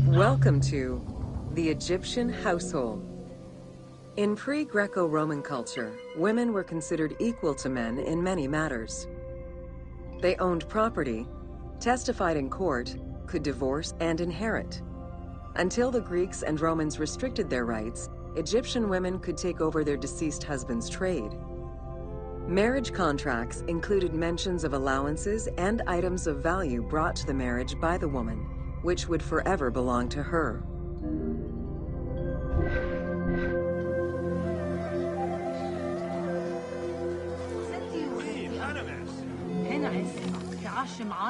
Welcome to the Egyptian household. In pre-Greco-Roman culture, women were considered equal to men in many matters. They owned property, testified in court, could divorce and inherit. Until the Greeks and Romans restricted their rights, Egyptian women could take over their deceased husband's trade. Marriage contracts included mentions of allowances and items of value brought to the marriage by the woman, which would forever belong to her.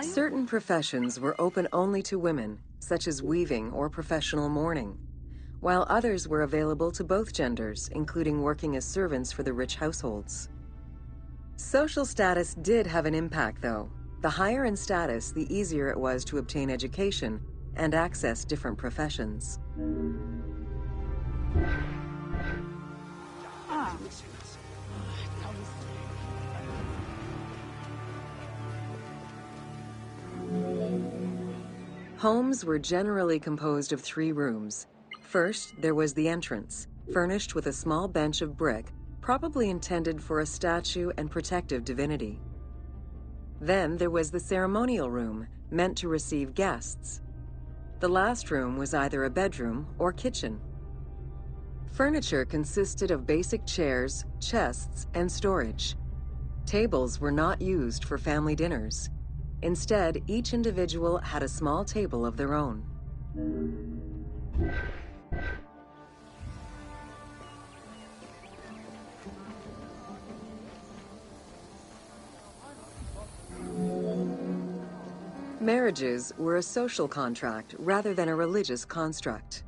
Certain professions were open only to women, such as weaving or professional mourning, while others were available to both genders, including working as servants for the rich households. Social status did have an impact, though. The higher in status, the easier it was to obtain education and access different professions. Homes were generally composed of 3 rooms. First, there was the entrance, furnished with a small bench of brick, probably intended for a statue and protective divinity. Then there was the ceremonial room, meant to receive guests. The last room was either a bedroom or kitchen. Furniture consisted of basic chairs, chests, and storage. Tables were not used for family dinners. Instead, each individual had a small table of their own. Marriages were a social contract rather than a religious construct.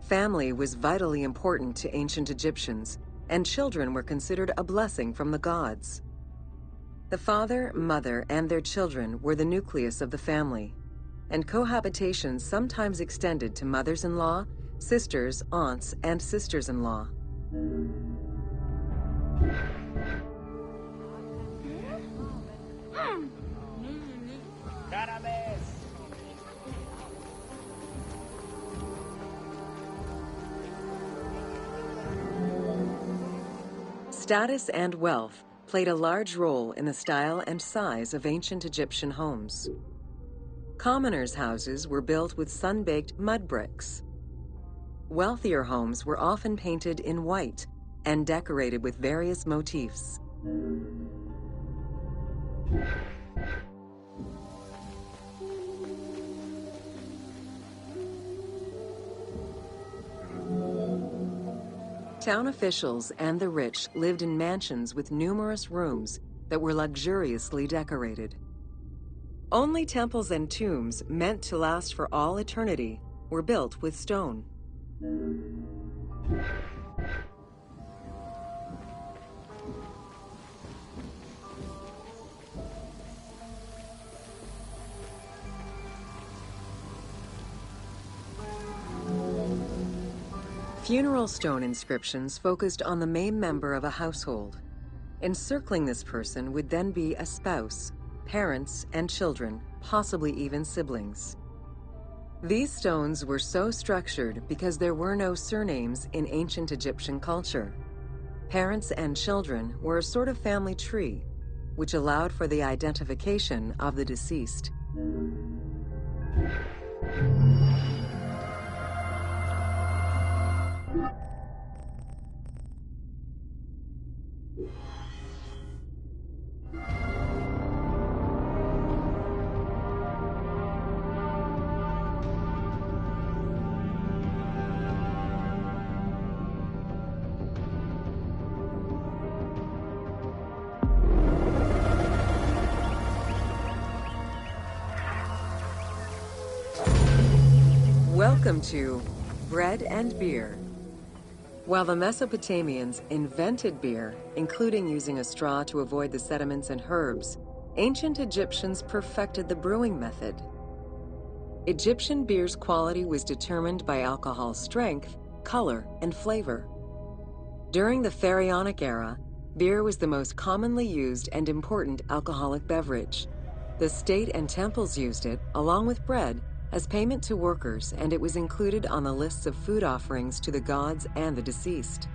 Family was vitally important to ancient Egyptians, and children were considered a blessing from the gods. The father, mother, and their children were the nucleus of the family, and cohabitation sometimes extended to mothers-in-law, sisters, aunts, and sisters-in-law. Status and wealth played a large role in the style and size of ancient Egyptian homes. Commoners' houses were built with sun-baked mud bricks. Wealthier homes were often painted in white and decorated with various motifs. Town officials and the rich lived in mansions with numerous rooms that were luxuriously decorated. Only temples and tombs meant to last for all eternity were built with stone. Funeral stone inscriptions focused on the main member of a household. Encircling this person would then be a spouse, parents, and children, possibly even siblings. These stones were so structured because there were no surnames in ancient Egyptian culture. Parents and children were a sort of family tree, which allowed for the identification of the deceased. Welcome to Bread and Beer. While the Mesopotamians invented beer, including using a straw to avoid the sediments and herbs, ancient Egyptians perfected the brewing method. Egyptian beer's quality was determined by alcohol strength, color, and flavor. During the Pharaonic era, beer was the most commonly used and important alcoholic beverage, The state and temples used it, along with bread, as payment to workers, and it was included on the lists of food offerings to the gods and the deceased.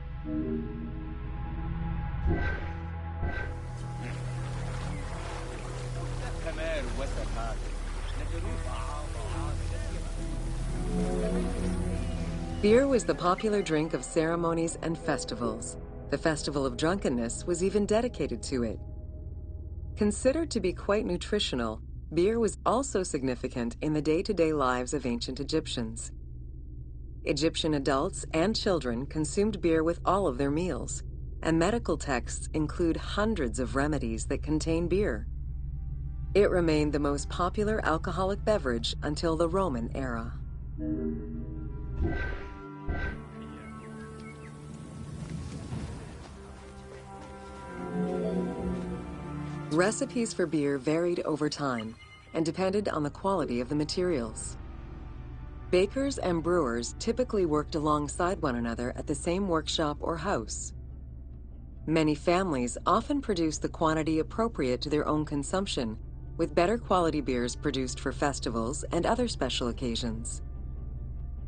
Beer was the popular drink of ceremonies and festivals. The festival of drunkenness was even dedicated to it. Considered to be quite nutritional, beer was also significant in the day-to-day lives of ancient Egyptians. Egyptian adults and children consumed beer with all of their meals, and medical texts include hundreds of remedies that contain beer. It remained the most popular alcoholic beverage until the Roman era. Recipes for beer varied over time and depended on the quality of the materials. Bakers and brewers typically worked alongside one another at the same workshop or house. Many families often produced the quantity appropriate to their own consumption, with better quality beers produced for festivals and other special occasions.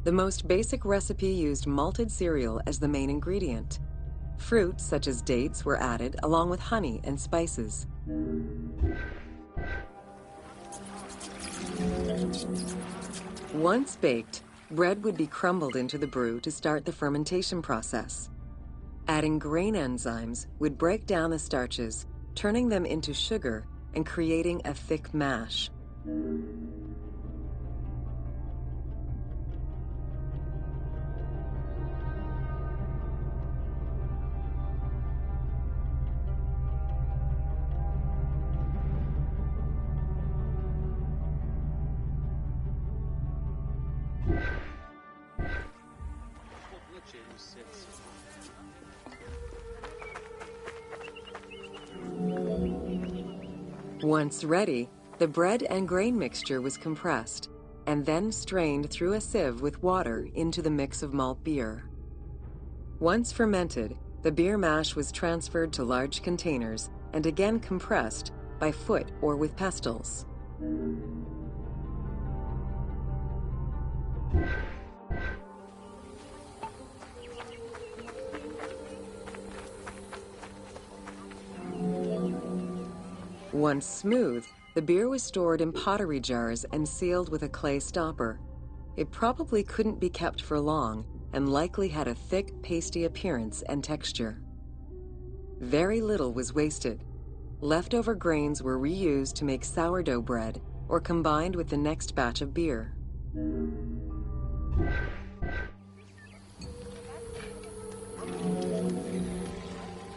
The most basic recipe used malted cereal as the main ingredient. Fruits such as dates were added along with honey and spices. Once baked, bread would be crumbled into the brew to start the fermentation process. Adding grain enzymes would break down the starches, turning them into sugar and creating a thick mash. Once ready, the bread and grain mixture was compressed and then strained through a sieve with water into the mix of malt beer. Once fermented, the beer mash was transferred to large containers and again compressed by foot or with pestles. Once smooth, the beer was stored in pottery jars and sealed with a clay stopper. It probably couldn't be kept for long and likely had a thick, pasty appearance and texture. Very little was wasted. Leftover grains were reused to make sourdough bread or combined with the next batch of beer.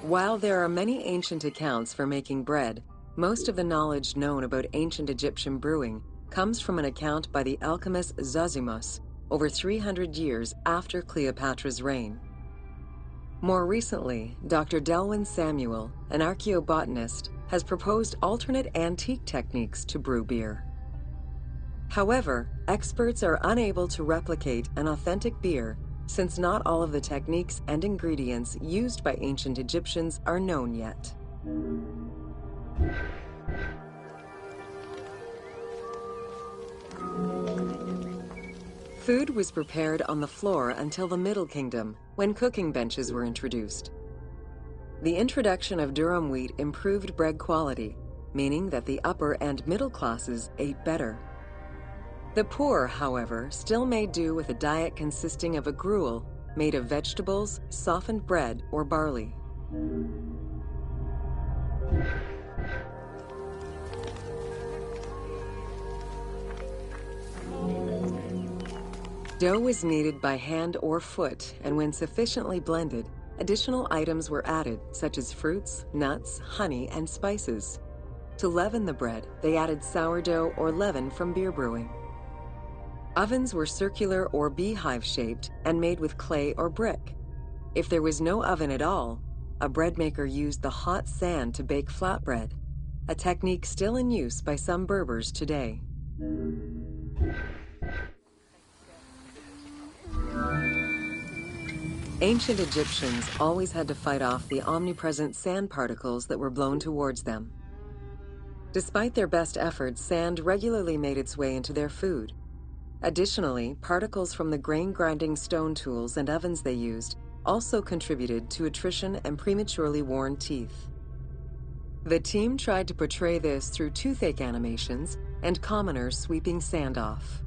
While there are many ancient accounts for making bread, most of the knowledge known about ancient Egyptian brewing comes from an account by the alchemist Zosimus over 300 years after Cleopatra's reign. More recently, Dr. Delwyn Samuel, an archaeobotanist, has proposed alternate antique techniques to brew beer. However, experts are unable to replicate an authentic beer since not all of the techniques and ingredients used by ancient Egyptians are known yet. Food was prepared on the floor until the Middle Kingdom, when cooking benches were introduced. The introduction of durum wheat improved bread quality, meaning that the upper and middle classes ate better. The poor, however, still made do with a diet consisting of a gruel made of vegetables, softened bread, or barley. Dough was kneaded by hand or foot, and when sufficiently blended, additional items were added, such as fruits, nuts, honey, and spices. To leaven the bread, they added sourdough or leaven from beer brewing. Ovens were circular or beehive-shaped and made with clay or brick. If there was no oven at all, a bread maker used the hot sand to bake flatbread, a technique still in use by some Berbers today. Ancient Egyptians always had to fight off the omnipresent sand particles that were blown towards them. Despite their best efforts, sand regularly made its way into their food. Additionally, particles from the grain-grinding stone tools and ovens they used also contributed to attrition and prematurely worn teeth. The team tried to portray this through toothache animations and commoners sweeping sand off.